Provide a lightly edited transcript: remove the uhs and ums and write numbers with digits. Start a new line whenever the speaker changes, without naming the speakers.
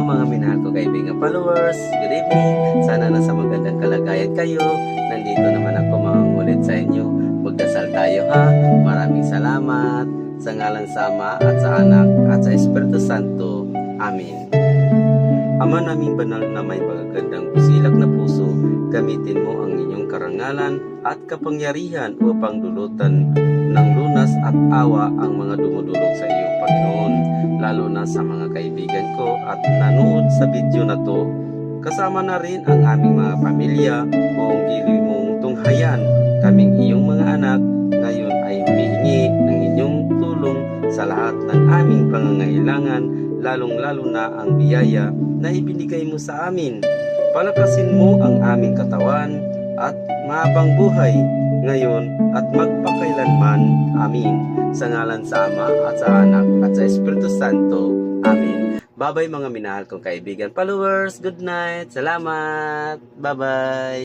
Hello mga minahal ko kaibigan followers, good evening. Sana nasa magandang kalagayan kayo. Nandito naman ako mangungulit sa inyo. Magdasal tayo ha. Maraming salamat sa ngalan sa Ama at sa Anak at sa Espiritu Santo. Amen. Ama naming banal na may magagandang busilak na puso, gamitin mo ang inyong karangalan at kapangyarihan upang dulutan ng lunas at awa ang mga dumudulog sa iyo, Panginoon, lalo na sa mga kaibigan ko at nanood sa video na to. Kasama na rin ang aming mga pamilya, buong giliw mong tunghayan. Kaming iyong mga anak ngayon ay humihingi ng inyong tulong sa lahat ng aming pangangailangan, lalong-lalo na ang biyaya na ibinigay mo sa amin. Palakasin mo ang aming katawan at mahabang buhay ngayon at magpakailanman. Amin. Sa ngalan sa Ama at sa Anak at sa Espiritu Santo. Amen. Bye-bye mga minahal kong kaibigan followers. Good night. Salamat. Bye-bye.